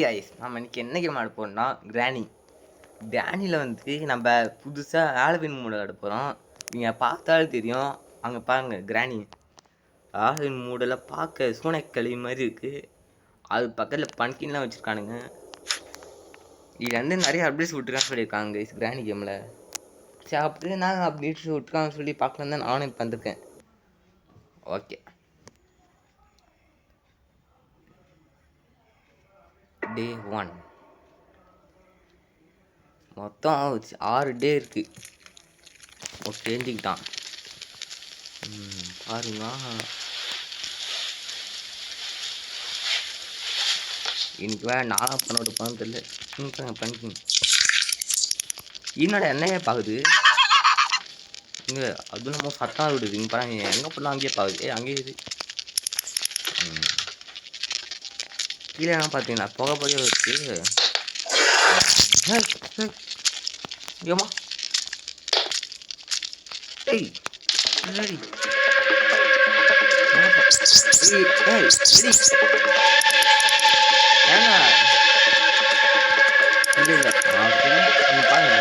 Guys நம்ம இன்னைக்கு என்ன கேம் ஆட போறோம்னா கிராணியில் வந்து நம்ம புதுசாக ஹாலோவின் மூட் ஆட போகிறோம். நீங்கள் பார்த்தாலும் தெரியும், அங்கே பாருங்க கிராணி ஹாலோவின் மூடில் பார்க்க சூனைக்களி மாதிரி இருக்குது. அது பக்கத்தில் பன்கின்லாம் வச்சுருக்கானுங்க. இது வந்து நிறைய அப்டேட்ஸ் விட்டுருக்கான்னு சொல்லியிருக்காங்க கைஸ் கிராணி கேமில். சரி அப்படியே நான் அப்டேட்ஸ் விட்டுருக்கான்னு சொல்லி பார்க்கலாம் தான் நானும் இப்போ வந்திருக்கேன். ஓகே, டே 1 மொத்தம் 6 டே இருக்குது. ஓகே தெரிஞ்சுக்கிட்டான் பாருங்க. இன்னைக்கு வேறு நாளாக பண்ண விட்டு தெரியல பண்ணிக்கிங்க. என்னோட என்னையே பார்க்குது இங்கே, அதுவும் நம்ம சத்தம் விடுது. இங்கே பாருங்க, எங்கே பண்ணால் அங்கேயே பார்க்குது. அங்கேயே இது கீழே பார்த்தீங்கன்னா புகை புகைய வச்சு ஏமா ஏய் ஏங்க பாருங்க,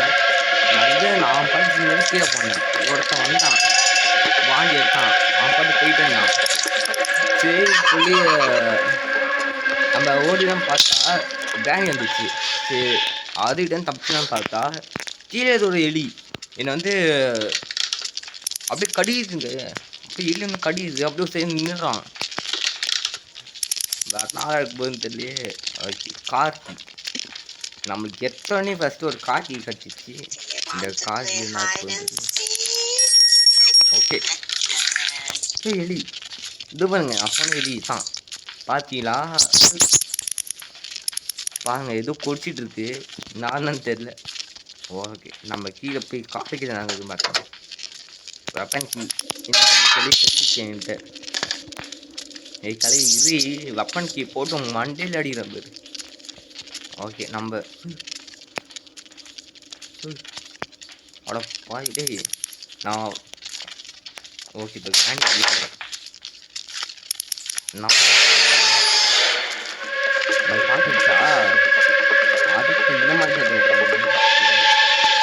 நான் படிச்சு கீழே போனேன். ஒருத்தன் வந்தான், வாங்கி எடுத்தான், அவன் பாட்டு போயிட்டு இருந்தான். சரி சொல்லி நம்ம ஓடிதான் பார்த்தா கிராணி வந்துச்சு. சரி அதுக்கிட்ட தப்பிச்சுதான் பார்த்தா கீழே ஒரு எலி என்னை வந்து அப்படியே கடிக்குதுங்க. அப்படியே எலி வந்து கடிக்குது. அப்படியே சேர்ந்து நின்றுறான். வேற நாளாக இருக்கும் போதுன்னு தெரியலையே. கார்த்தி நம்மளுக்கு எத்தனை ஃபஸ்ட்டு ஒரு காக்கி கடிச்சிச்சு. இந்த காக்கி என்ன ஓகே எலி இது பாருங்க, அப்போ எலி தான் பார்த்தீங்களா? பாருங்க ஏதோ குடிச்சிட்டு இருக்கு, நான் தான் தெரியல. ஓகே நம்ம கீழே போய் காஃபிக்கு தான் நாங்கள் இது மாட்டோம். வெப்பன் கீ என்கிட்ட கலை இது வெப்பன் கீ போட்டு உங்கள் மண்டையில் அடிக்கிற பேர். ஓகே நம்ம அட பாயிட்டே நான் ஓகே இப்போ கிராண்ட் அடிக்கிறேன். நான் பார்த்துச்சா அதுக்கு இந்த மாதிரி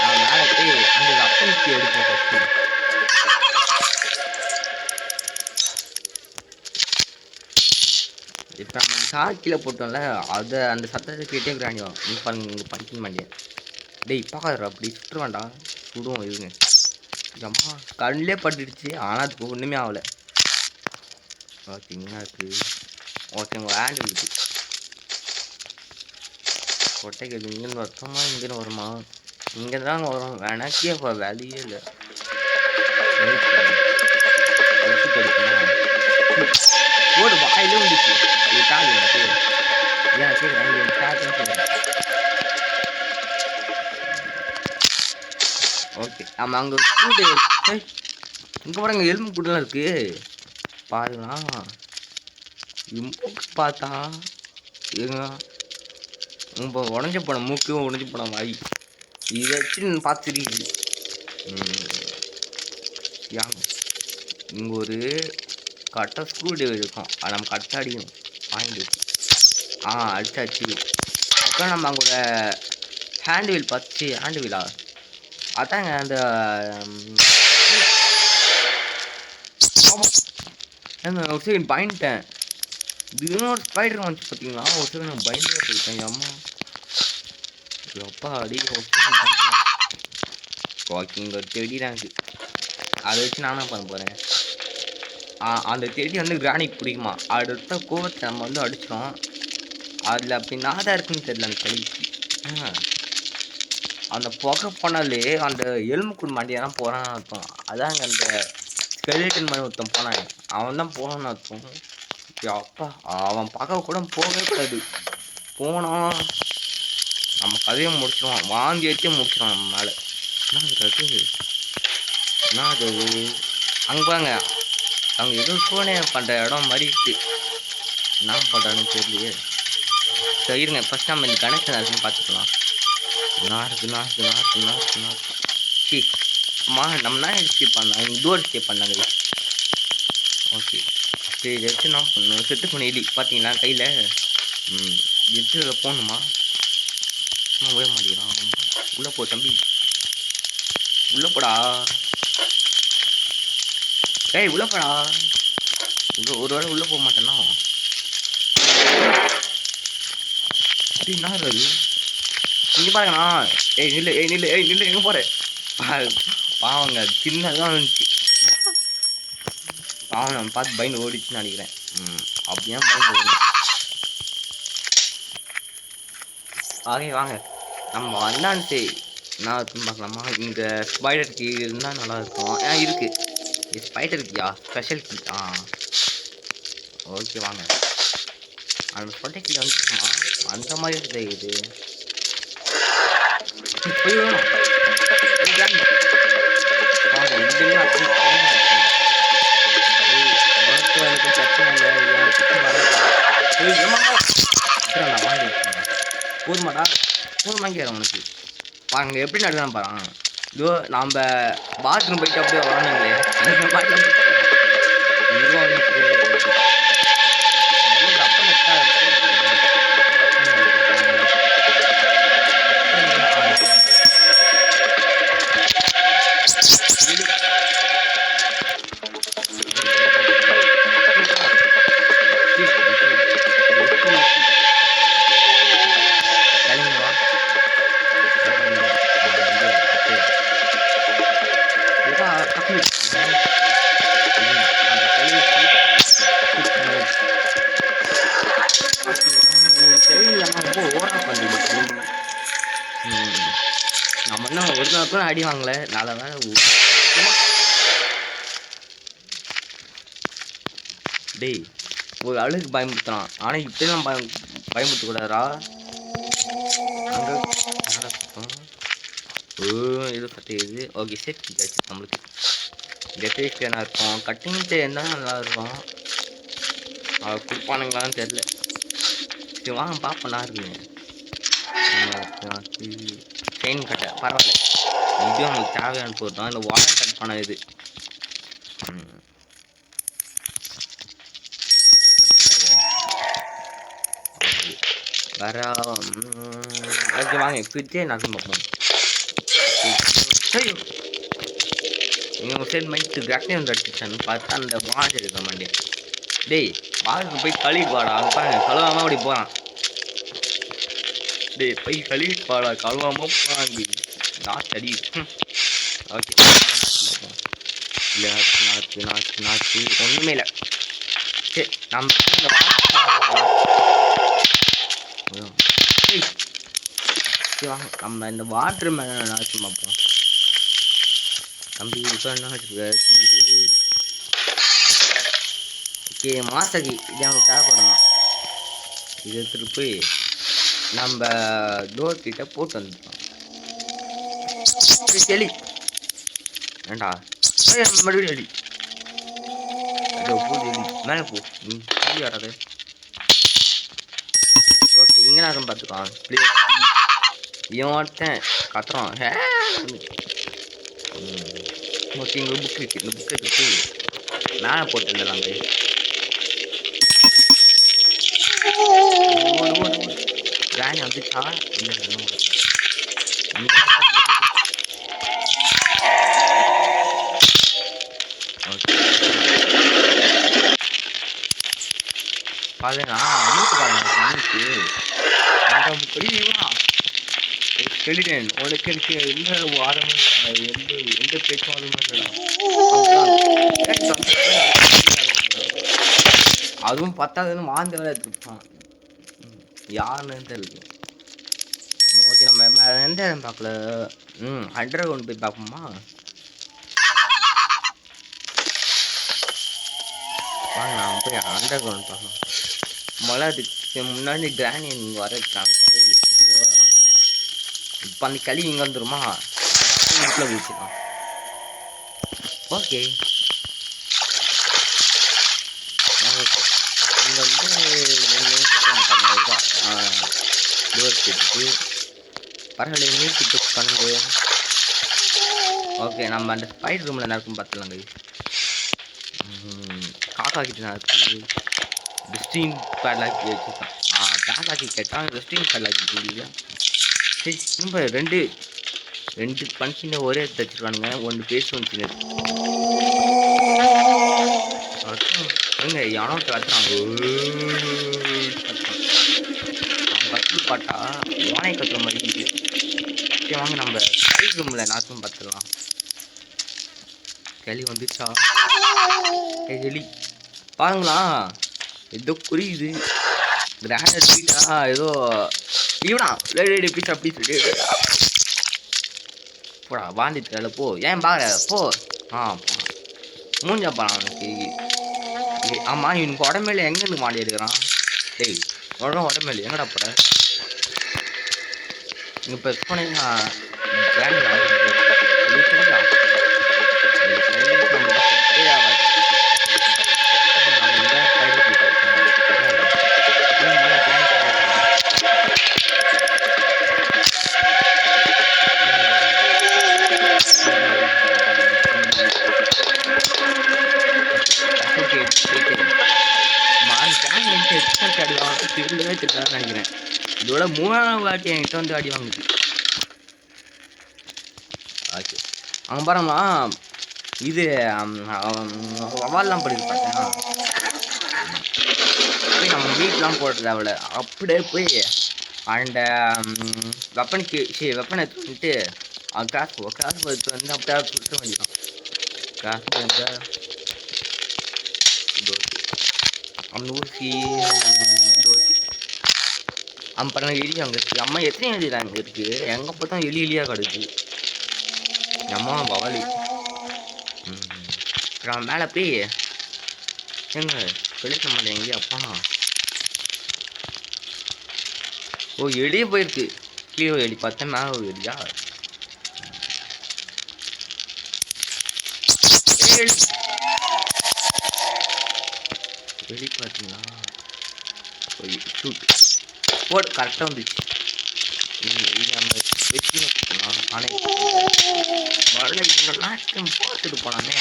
நான் மேலே போய் அந்த வெப்பன் கீ எடுப்பேன் ஃபஸ்ட்டு. இப்போ நம்ம சாக்கியில் போட்டோம்ல, அதை அந்த சத்தத்தை கேட்டே கிராணி வரும். நீ பாருங்க, இங்கே பண்ணிக்க மாட்டேன். டேய் பார்க்காதரா, அப்படி சுற்று வேண்டாம், சுடுவோம் இதுங்க. அம்மா கண்ணிலே பட்டுடுச்சு, ஆனால் அதுக்கு ஒன்றுமே ஆகலை. ஓகேங்களா இருக்குது. ஓகே உங்கள் ஹேண்டு இருக்குது கொட்டைக்கு இது இங்கேருந்து வருத்தமா இங்கேருந்து வருமா? இங்கே தாங்க வரும். வேணாக்கே இப்போ வேலையே இல்லை. ஓடு வாயிலே வந்துச்சு. தாலி எனக்கு ஏன் கேட்குறேன். ஓகே நம்ம அங்கே கூட்டு இங்கே பாருங்க, எலும்பு கூட்டெல்லாம் இருக்கு பாருங்களா. மூக்கு பார்த்தா ஏங்க ரொம்ப உடஞ்சி போன மூக்கு, உடஞ்சி போன வாய், இதை வச்சு பார்த்துருக்கு. இங்கே ஒரு கரெக்டாக ஸ்க்ரூ டிரைவர் இருக்கும், அதை நம்ம கரெக்டாக அடிக்கணும். வாங்கிட்டு அடிச்சாச்சு. அப்புறம் நம்ம அங்கோட ஹேண்ட் வீல் பார்த்து ஹேண்ட் வீலா அதாங்க அந்த ஒரு செகண்ட் பயந்துட்டேன். இன்னொரு ஸ்பைடர் வந்துச்சு பார்த்தீங்களா? ஒரு செகண்ட் நான் பயந்துட்டே போயிட்டேன். அம்மா அப்பா அடி வாக்கிங் ஒரு செடிதான் இருக்குது, அதை வச்சு நானும் பண்ண போகிறேன். அந்த செடி வந்து கிரானிக் பிடிக்குமா, அடுத்த கோவத்தை நம்ம வந்து அடிச்சிடும். அதில் அப்படி நாதான் இருக்குன்னு தெரியல அந்த செடிக்கு. அந்த புகை போனாலே அந்த எலும்புக்குள் மண்டியெல்லாம் போகிறான்னு அர்த்தம். அதாங்க அந்த ஸ்கெலிட்டன் மாதிரி ஒருத்தன் போனாங்க, அவன் தான் போனான்னு அர்த்தம். அப்பா அவன் பார்க்க கூட போகவே கூடாது. போனான் நம்ம கதையை முடிச்சிடுவான், வாந்தி வச்சே முடிச்சிடுவான் நம்ம மேலே. என்ன அது அங்கே பாருங்க, அவங்க எதுவும் சோனே பண்ணுற இடம் மாதிரி இருக்கு. என்ன பண்ணுறான்னு தெரியலையே. சரி இருங்க, ஃபஸ்ட் நம்ம இந்த கனெக்ஷன் இருக்குன்னு பார்த்துக்கலாம். சி அம்மா நம்ம தான் எஸ்கேப் பண்ணலாம், டோர் எஸ்கேப் பண்ணாங்க. ஓகே சரி இதை வச்சு நான் பண்ணுவோம். செத்து பண்ண எலி பார்த்தீங்களா கையில் எட்டு போகணுமா? போக மாட்டேங்கிறான். உள்ளே போ தம்பி, உள்ளே போடா. ஏய் உள்ளே போடா. ஒரு வேளை உள்ளே போக மாட்டேன்னா அப்படின்னா அது இங்கே பாருங்கண்ணா. ஏய் நில்லு, ஏய் நில்லு, ஏய் நில்லு, எங்கே போகிறேன்? பாவங்க சின்னதான் இருந்துச்சு. பாவம் நம்ம பார்த்து பயந்து ஓடிச்சுன்னு நினைக்கிறேன். அப்படியே பயந்து ஓடி. ஆகே வாங்க நம்ம வந்தான்ட்டு நான் பார்க்கலாமா? இங்கே ஸ்பைடர் கீ இருந்தால் நல்லாயிருக்கும். இருக்குது ஸ்பைடர் கீயா? Special key. ஓகே வாங்க. அந்த ஸ்பைடர் கீ வந்துச்சுமா அந்த மாதிரி தெரியுது. போயிடும் எனக்கு பிரச்சனை இல்லை. போதுமாடா வாங்கிக்கிறேன் உனக்கு. பாருங்க எப்படி நடக்கலாம் பாருங்க. இதோ நாம் பாத்ரூம் போயிட்டு அப்படியே வரணுங்களே. நம்ம இன்னும் ஒரு நாளுக்கும் அடி வாங்கல. நல்ல வேலை டேய் ஒரு அழுக்கு பயமுறுத்துறான். ஆனால் இப்படிலாம் பயமுறுத்தக்கூடாதா? இது கட்டிடுது. ஓகே செட் ஆச்சு. நம்மளுக்கு டெக்கரேஷனாக இருக்கும். கட்டிங் இருந்தால் நல்லா இருக்கும். அவள் கொடுப்பானுங்களான்னு தெரில. சரி வாங்க பார்ப்போம். நல்லா இருக்குங்க. செயின் கட்டை பரவாயில்ல. இதுவும் அவங்களுக்கு தேவையான பொருள் தான். இந்த வாட்டர் கட் பண்ண இது வேற. ஓகே வாங்க ஃப்ரிட்ஜே நடந்து பார்ப்போம். நீங்கள் சைடு மைட்டு கிராக்டே வந்து அடிச்சிச்சான்னு பார்த்தா அந்த வாட்ச் எடுக்க மாட்டேன். டேய் வாட்சுக்கு போய் கழுவிட்டு வாடா. அங்கே பாருங்க கழுவாமல் அப்படி போகிறான். டேய் போய் கழுவிட்டு வாடா. கழுவாமல் போகிறாங்க. நாச்சு அடி. ஓகே இல்லை நாச்சு ஒன்றுமே இல்லை. சரி நம்ம இந்த வாங்க நம்ம இந்த வாட்டர் மேலே நாச்சு பார்ப்போம். தம்பி இப்போ என்ன வச்சுருக்க? ஓகே மாசகி இது அவனுக்கு தேவைப்படணும். இது எடுத்துகிட்டு போய் நம்ம டோர் கிட்ட போட்டு வந்துட்டோம். செலி வேண்டா மறுபடியும் அடி. மேலே போ வராது. ஓகே இங்கே நான் பார்த்துக்கலாம். இவன் ஒருத்தன் கத்துறான். ஓகே இங்கே புக் இருக்கு. இந்த புக்கை எடுத்து மேலே போட்டு வந்துடலாங்க. கிராணி வந்துச்சா? பாருங்க உனக்கு எனக்கு எந்த வாரமும் எந்த பேச்சும் அதுவும் பத்தாதுன்னு மாந்த வேலை எடுத்துருப்பான். யாருன்னு தெரியல. ஓகே நம்ம எந்த இடம் பார்க்கல. அண்டர் கிரவுண்ட் போய் பார்ப்போமா? வாங்க நான் போய் அண்டர் கிரவுண்ட் பார்க்கலாம். அதுக்கு முன்னாடி கிராணி நீங்கள் வர இருக்காங்க. இப்போ அந்த களி இங்கே வந்துடுமா? வீட்டில் வச்சுக்கலாம். ஓகே இங்கே வந்து பரவாயில்ல நீர் கிட்ட பண்ணுங்க. ஓகே நம்ம அந்த ஸ்பைட் ரூமில் நடக்கும் பார்த்துலாங்க. காக்கா கிட்ட நடக்கு டிஸ்டிங் பேட்லாக் வச்சுருக்கான். யாராக்கி கேட்டால் ரெஸ்டிங் கார்டாக்கி இல்லையா? சரி திரும்ப ரெண்டு பஞ்சின ஒரே தச்சுருவானுங்க. ஒன்று பேசி வந்துச்சு எங்க யானோ கத்துறாங்க. கத்து பாட்டா ஓனை கத்துற மாதிரி இது. சரி வாங்க நம்ம கை ரூம்ல நாக்கும் பார்த்துடலாம். கேள்வி வந்துச்சா? எலி பாருங்களா ஏதோ புரியுது. கிராண்டட் பீட்டா ஏதோ இவனா ரெடி பீட்டா அப்படி சொல்லி போடா வாழ்ந்துட்டு போ. ஏன் பாரு போ. மூஞ்சா போறான் அவனுக்கு. ஆமா இவனுக்கு உடம்பேல எங்கேருந்து மாடி எடுக்கிறான்? டேய் உடம்பேல எங்கடா போற? இப்போ போனீங்கன்னா திரும்பவே திருக்கான்னு நினைக்கிறேன். இதோட 3ஆவது வாட்டி என்கிட்ட வந்து அடி வாங்குது. ஓகே அவங்க பாருங்களா இது வவால்லாம் படிக்க பார்த்தேன்னா போய் நம்ம வீட்லாம் போடுறது அவளை அப்படியே போய் அந்த வெப்பனுக்கு வெப்பனை எடுத்து வந்துட்டு கிளாஸ் எடுத்து வந்து அப்படியே சுற்ற வேண்டியதான். கிளாஸ் வந்து நூற்றி அப்புறம் எலி அங்கே இருக்குது. அம்மா எத்தனை எலி தான் அங்கே இருக்குது? எங்கே பார்த்தா எலியாக கிடக்குது. அம்மா பவாலி மேலே போய் எங்க வெளியே மாட்டேன் எங்கேயா அப்பா. ஓ எலியே போயிருக்கு. கீழே எலி பார்த்தேன் மேலே ஒரு எலியா. எலி பார்த்தீங்களா? போடு கரெக்டாக வந்துச்சு. இது நம்ம வெற்றி ஆனால் பார்த்துட்டு போனாமே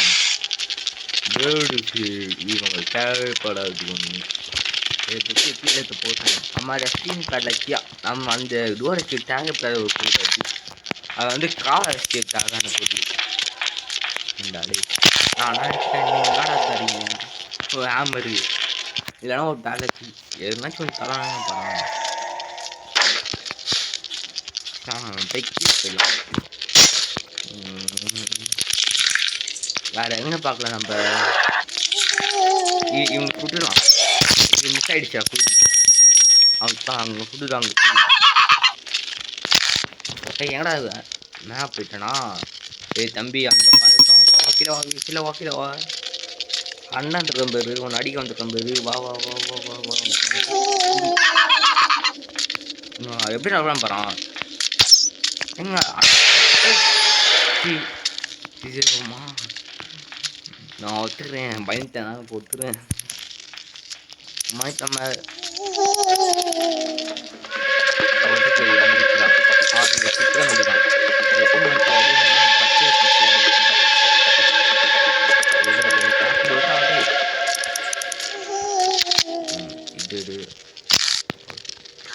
பேர்டுக்கு இவங்க தேவைப்படாது ஒன்று எதுக்கு கீழே போட்டோம். நம்ம ரெஸ்டிங் கார்டில் நம்ம அந்த டோருக்கு தேவைப்படாத ஒரு பொருள் இருக்குது. அது வந்து கார் எஸ்கேப்டாக போட்டு இருந்தாலே ஆனால் ஒரு ஹேமரு இல்லைன்னா ஒரு பேலக்கு எதுனாச்சும் ஒன்று தராங்க பரவாயில்ல. போயிடலாம். வேற எங்கே பார்க்கலாம் நம்ம? இவங்க ஃபுட்டுலாம் இது மிஸ் ஆகிடுச்சா? ஃபுட்டு அவங்க தான் அங்கே ஃபுட்டு தான் அங்கே எங்கடா மேப் போயிட்டேனா? ஏய் தம்பி அந்த பாருக்கான் கீழே வா அண்ணன் வந்துருக்கேன் பேரு உன்னை அடிக்க வந்துருக்கேன் பேரு வா எப்படி நடக்கலாம் பாறான் எங்க நான் ஒத்துக்கிறேன். பயந்துட்டேன் நான் ஒத்துக்கிறேன். மாய்த்தம்ம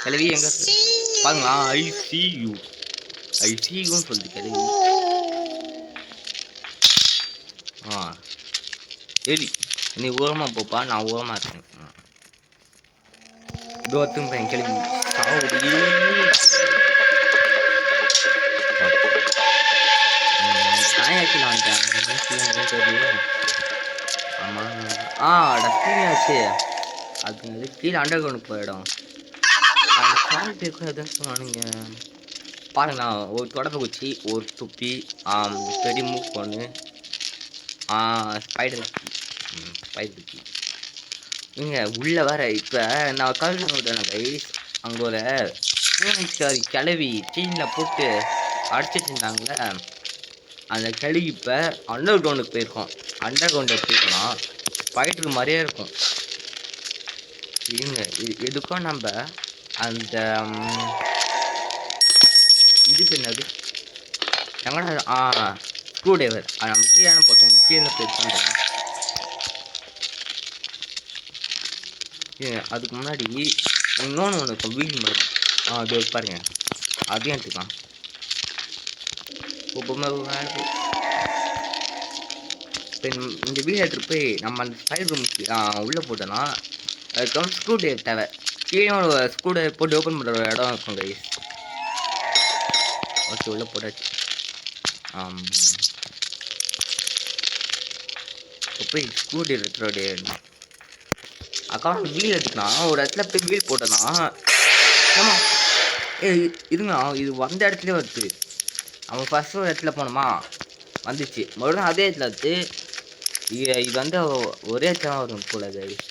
கிளவி எங்க பாருங்களா? ஐசியூன்னு சொல்லுது கிளவி. சரி நீ ஓரமாக போப்பா, நான் ஓரமாக இருக்கேன். தோத்தும் கிளவி ஆமாம் டஸ்டினியாச்சு. அது கீழே அண்டர் கிரவுண்ட் போயிடும். சொன்னானுங்க பாருங்கண்ணா. ஒரு தொடப்ப குச்சி, ஒரு துப்பி, பெரிய மூவ் பொண்ணு, ஸ்பைடர் கி இங்கே உள்ள வர. இப்போ நான் கல்வி கைஸ் அங்கே ஒரு பூனைக்காரி கிளவி சீனில் போட்டு அடிச்சிட்டு இருந்தாங்களே அந்த கிளவி இப்போ அண்டர் கிரவுண்டுக்கு போயிருக்கோம். அண்டர் கிரவுண்டுக்கு போயிருக்கலாம் ஸ்பைடர் மாதிரியே இருக்கும். இருங்க எதுக்கும் நம்ம அந்த இது என்னது எங்கடா ஸ்க்ரூ டிரைவர் நம்ம கீழே போட்டோம். கீழே போயிட்டு அதுக்கு முன்னாடி இன்னொன்று ஒன்று இருக்கும் வீல் மாதிரி. அது பாருங்க, அதையும் எடுத்துக்கலாம். இப்போ இந்த வீல் எடுத்துகிட்டு போய் நம்ம அந்த ஃபைல் ரூம் உள்ளே போட்டோன்னா அதுக்கப்புறம் ஸ்க்ரூ ட்ரைவர் தேவை. கீழே ஒரு ஸ்க்ரூ ட்ரைவர் போட்டு ஓப்பன் பண்ணுற ஒரு இடம் இருக்கும் கைஸ். ஓகே, உள்ளே போட்டாச்சு. இப்போ போய் ஸ்க்ரூ ட்ரைவர் எடுத்துகிட்டு அக்கா வீல் எடுத்துக்கலாம். ஒரு இடத்துல போய் வீல் போட்டோன்னா ஆமா இதுங்க இது வந்த இடத்துலேயே வருது. அவன் ஃபஸ்ட்டு ஒரு இடத்துல போனோமா வந்துச்சு, மறுபடியும் அதே இடத்துல வந்து இது வந்து ஒரே இடத்துல வரும் போல கைஸ்.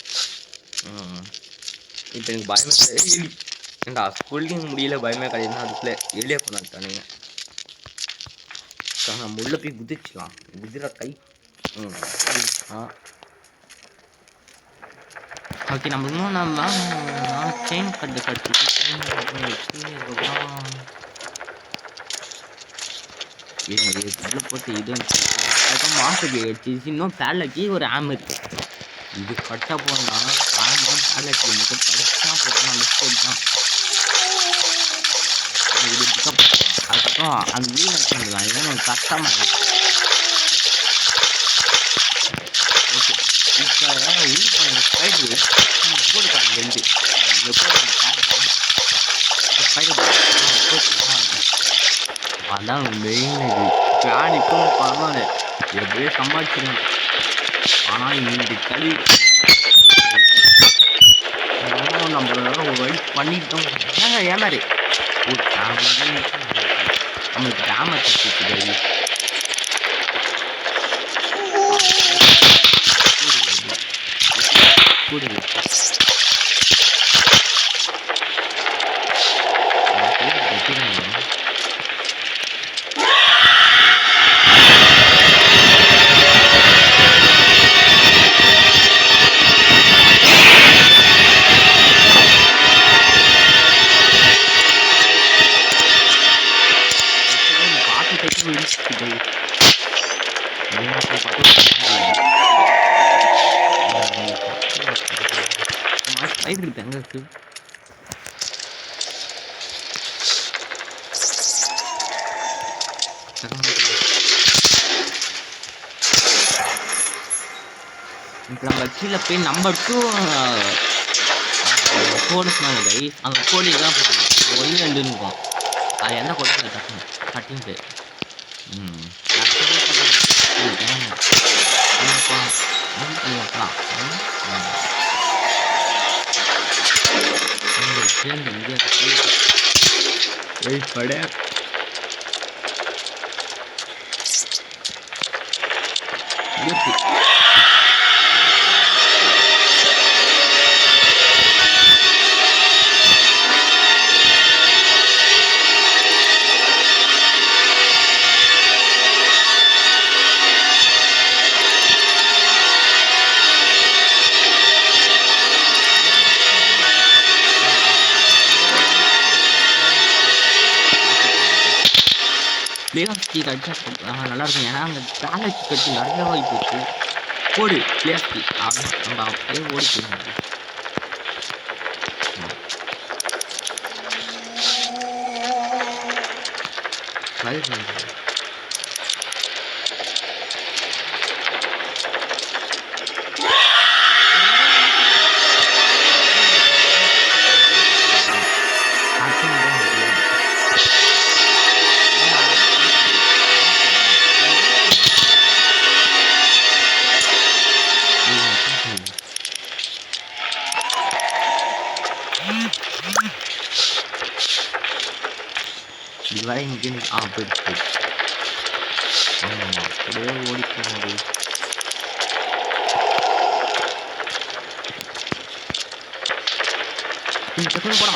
இப்போ எனக்கு பயமே கிடையாது. ஏண்டா ஸ்கூல்லையும் முடியல, பயமே கிடையாதுன்னா அதுக்குள்ளே எளிய பண்ணாட்டானுங்க. நம்ம உள்ள போய் குதிச்சிக்கலாம். குதிர கை ஓகே. நம்ம இன்னும் நம்ம செயின் கட்டு கட்டிட்டு செயின் வச்சு இதுக்குள்ள போட்டு இது அதுக்கப்புறம் மாசுக்கு அடிச்சு இன்னும் பேலக்கி ஒரு ஆமர் இது கட்ட போனா ஆமாம் பேலக்கி மட்டும் படிச்சா போகணும். மிஸ்டேக் தான் இது பிக்கப் பண்ணலாம். அதுக்கப்புறம் அந்த வீல் எடுத்துக்கலாம். இதுதான் நமக்கு கஷ்டமாக இருக்குது. ஓகே, இப்போ உள்ள பண்ண ஸ்பைடு போட்டுக்காங்க ரெண்டு இங்கே போடுறாங்க ஸ்பைடு போட்டுக்கலாம். அதான் மெயின். இது பிளானிக்கும் பரவாயில்ல, எப்படியோ சம்பாதிச்சிடும். ஆனால் இந்த கல்வி நம்மளோட ஒரு வழி பண்ணிட்டோம். ஏமாறு ஒரு நம்மளுக்கு டேமேஜ் இருக்குது. எங்க இருக்கு இப்போ நம்ம கீழே போய் நம்பர் 2 கோடு சொன்னாங்க கைஸ். அந்த கோடி தான் போகணும். 1 2 இருக்கும். அது எந்த கோடு கட்டிங்கு பட பிளேஸ்டிக் அடிச்சா நல்லா இருக்கும். ஏன்னா அந்த பேலஸ்டிக் கட்டி நிறைய வாய்ப்பு இருக்கு. போடு பிளேஸ்டிக் நம்ம அப்படியே ஓடி போயிடும். இதுவரை இங்கே போயிடுச்சு. அப்படியே ஓடி போகுது. போடா.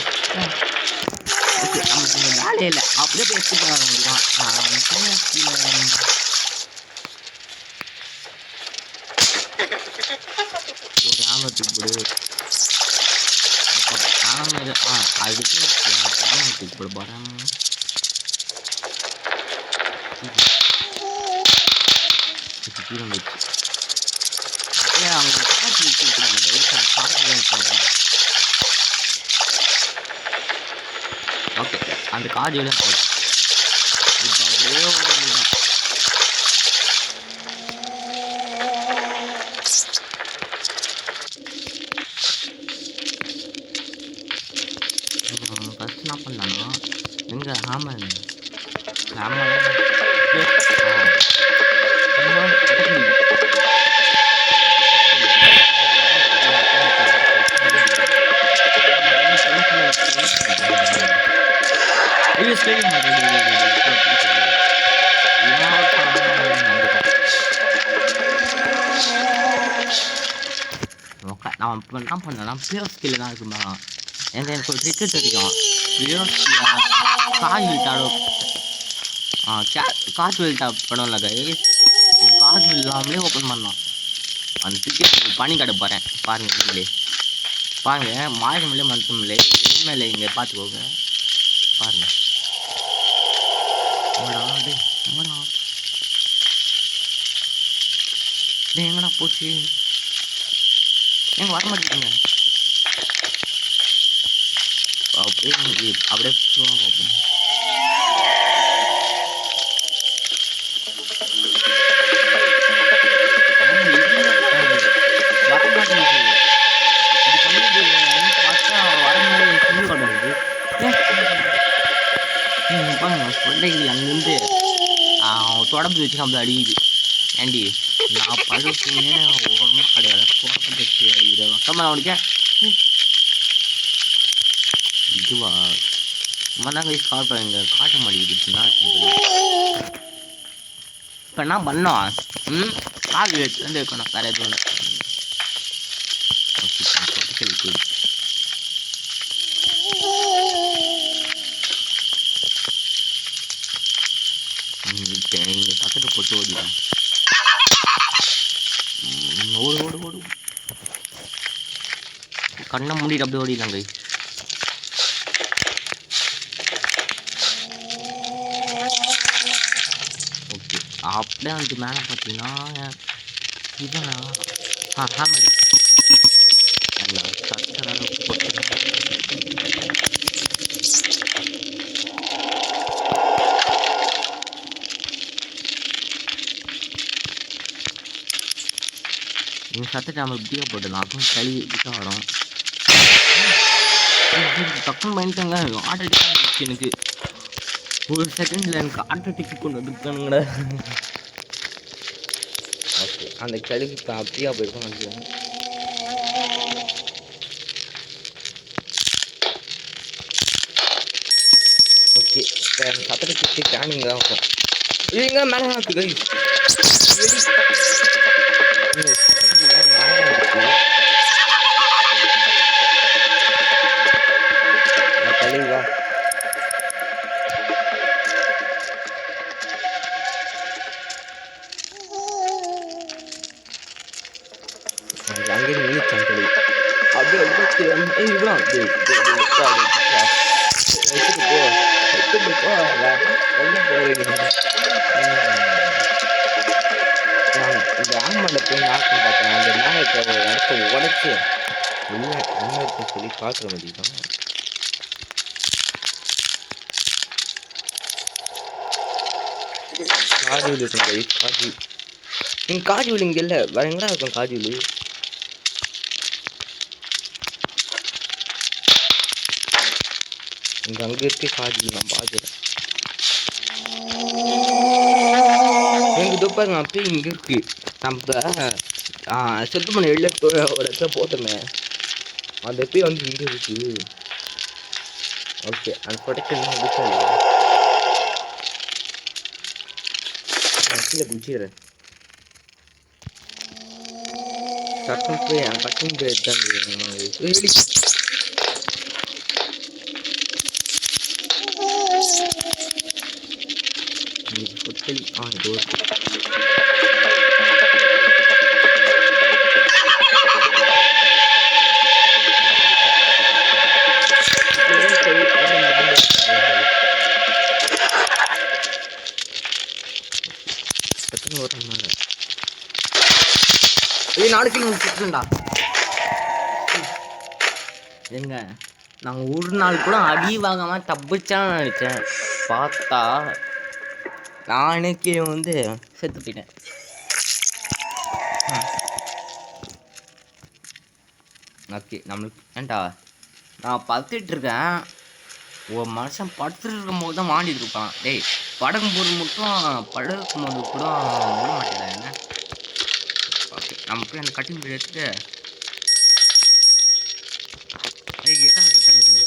ஓகே, நமக்கு இங்கே வேலையே இல்லை. அப்படியே போய் எடுத்து போட முடியும். ஒரு ஆமத்துக்கு போடு. அதுக்கு ஆமத்துக்கு போட போகிறேன். கீழே வச்சு அவங்க காசு வச்சுருக்காங்க. அந்த கார்டு எல்லாம் போச்சு. இப்போ அப்படியே ஓடிட்டான். ஃபஸ்ட் என்ன பண்ணலான்னா எங்கே ஹேமர் நான் இப்போ என்ன பண்ணேன்னா பிளேயர் ஸ்கில் தான் இருக்குமா எனக்கு ஒரு ட்ரிக்கு தெரியும். காஜ் வில்ட்டாடோ காஜ் வில்ட்டா படம்ல கைஸ் காஜ் இல்லாமலே ஓப்பன் பண்ணலாம். அந்த டிக்கெட் பண்ணி கடை போகிறேன் பாருங்கள் நீங்களே பாருங்கள். மாயமில்லை மந்தமில்லை எதுவுமே இங்கே பார்த்துக்கோங்க பாருங்கள். எங்கடா போச்சு எங்க வர மாட்டேங்குங்க. அப்படியே பார்ப்போம். அங்கிருந்து தொடர்பு வச்சு நம்மள அடிக்குது. ஏண்டி நான் பழுப்புனே ஓரமா கிடையாது தொடர்பு வச்சு அடிக்கிறேன் மொத்தமாக அவனுக்கு இதுவா தாங்க ஸ்டார்ட் பண்ணுங்க காட்ட மாட்டேங்குதுன்னா இப்போ என்ன பண்ணோம் கால் எடுத்து வைக்கணும் வேற எதுவும் இங்கே சத்தத்தை போட்டு ஓடிடும். ஓடு ஓடு ஓடு கண்ணை மூடிட்டு அப்படியே ஓடிடலாங்க. ஓகே அப்படியே வந்து மேலே பார்த்தீங்கன்னா இவனா ஹேமர் நீங்கள் சத்தத்தை நம்ம இப்படியே போட்டுடலாம். அப்புறம் கழுவி கிட்ட வரும் டக்குன்னு பண்ணிட்டாங்க. ஆட்டோமேட்டிக் எனக்கு ஒரு செகண்டில் எனக்கு ஆட்டோமேட்டிக் கொண்டு வந்துருக்கானுங்கடா. ஓகே அந்த கழுவி இப்போ அப்படியே போயிருக்கோம் நினைக்கிறேன். ஓகே இப்போ அந்த சத்தத்தை சுற்றி கேனிங் தான் இருக்கும். எங்க மேலே இருக்கு கை கழுவா அங்கே நீச்சம் கழுவி அப்படியே இவ்வளோ எடுத்துட்டு போ என்ன போறீங்க இந்த ஆமலை போய் நாக்கம் பார்த்தேன். அந்த நாயத்தை இடத்த உடச்சி இல்லை என்ன இருக்குன்னு சொல்லி பார்க்குற மாதிரிதான். காஜூல் இருக்கும் கை காஜு நீங்கள் காஜூல் இங்கே இல்லை வேற எங்கடா இருக்கும் காஜூல்? இங்கே அங்கே இருக்க காஜூல் நான் பார்க்குறேன். எங்கள் துப்பாங்க அப்பயே இங்கே இருக்கு. நம்ம செத்து பண்ண வெளில ஒரு இடத்துல போட்டோமே அந்த எப்பயே வந்து இங்கே இருக்கு. ஓகே அந்த ப்ரொடெக்ஷன் வந்துச்சா கீழே குச்சிடுறேன். டக்குன்னு போய் டக்குன்னு போய் எடுத்தான் ஹோட்டல் இது ஒரு நாளைக்கு முடிச்சுட்டா எங்க நான் ஒரு நாள் கூட அடி வாங்காம தப்பிச்சான்னு நினச்சேன். பார்த்தா நானே கீழே வந்து செத்து போயிட்டேன். ஓகே நம்மளுக்கு ஏன்டா நான் படுத்துட்டு இருக்கேன். ஒரு மனுஷன் படுத்துட்டு இருக்கும் போது தான் வாண்டிட்டு இருப்பான். டேய் படக்கும் போது மட்டும் படுக்கும் போது கூட விட மாட்டேடா என்ன. ஓகே நம்ம போய் அந்த கட்டிங் போய் எடுத்துட்டு இடம் கட்டிங்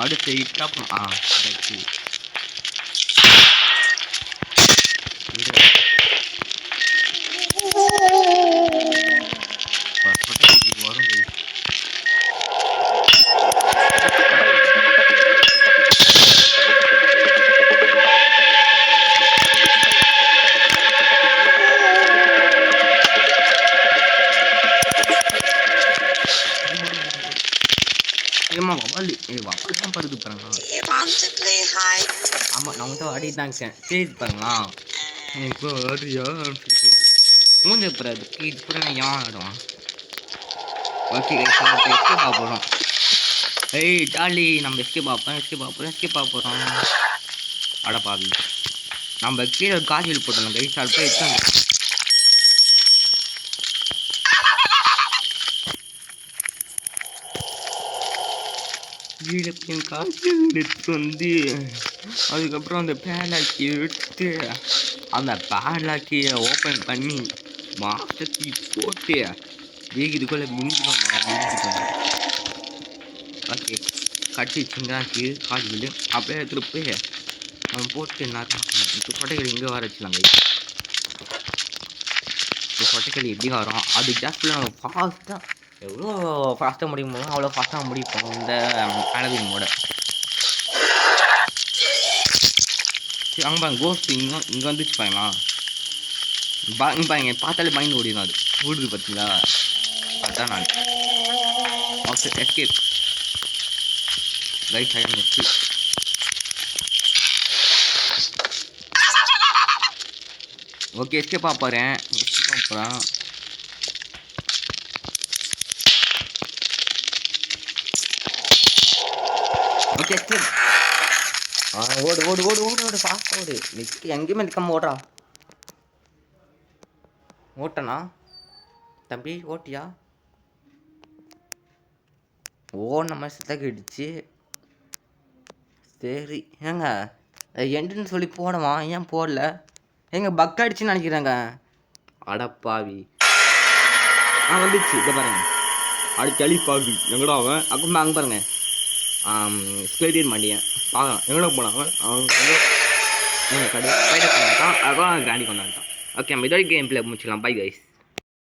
அடுத்து இட்டாப்பும் வரும். ஏமா வவாலி வவாலி தான் பருது பாருங்க. ஆமாம் நான் வந்து ஆடிட்டு இருக்கேன். சரி பாருங்களா இப்போ ஆடுறியா மூஞ்ச போறாது இது கூட ஏன் ஆடுவான். ஓகே எஸ்கே பார்ப்போம். ஏய் ஜாலி நம்ம எஸ்கே பார்ப்போம். அட பாவி நம்ம கீழே காஜில் போட்டோம் கை சார் போய் எடுத்து கீழே காய்ச்சல் எடுத்து வந்து அதுக்கப்புறம் அந்த பேலாக்கி எடுத்து அந்த பேலாக்கியை ஓப்பன் பண்ணி மாஸ்டர்கீ போட்டு இதுக்குள்ளே முடிஞ்சுக்கோங்க. ஓகே கட்டி சின்னாக்கி காய்ச்சல் அப்படியே எடுத்துகிட்டு போய் நம்ம போட்டு இப்போ கொட்டைகள் இங்கே வர வச்சுலாங்க. இப்போ கொட்டைகள் எப்படி வரும் அது ஜாஸ்தியில் நம்ம ஃபாஸ்ட்டாக எவ்வளோ ஃபாஸ்ட்டாக முடியுமோ அவ்வளோ ஃபாஸ்ட்டாக முடிப்போம் இந்த ஹாலோவீன் மோட. சரி அங்கே பாருங்க கோஸ்ட் இங்கே வந்துச்சு பாருங்களா. பாருங்க பார்த்தாலே பயந்து ஓடிடும். அது ஓடுது பார்த்தீங்களா அதான் நான். Okay escape right side escape. Okay escape பார்ப்பறேன். Okay escape. ஓடு ஃபாஸ்ட்டாக ஓடு. எங்கேயுமே நிற்காம ஓடுறா. ஓட்டனா தம்பி ஓட்டியா நம்ம செத்தாக்கிடுச்சு. சரி ஏங்க எண்டுன்னு சொல்லி போடவா ஏன் போடல. எங்க பக் ஆயிடுச்சுன்னு நினைக்கிறாங்க. அடப்பாவி வந்துச்சு இதை பாருங்க. அடுத்து அழி பாக்கு எங்கடா அவன் அப்புறமா அங்கே பாருங்க ஸ்கெலிட்டன் மாட்டியன் பார்க்கலாம் எங்கடா போனாங்க அவங்க கடை பைட கொண்டாட்டான். அதான் கிராண்டி கொண்டாட்டான். ஓகே நம்ம இதோட கேம் பிளே முடிச்சுக்கலாம். Bye guys.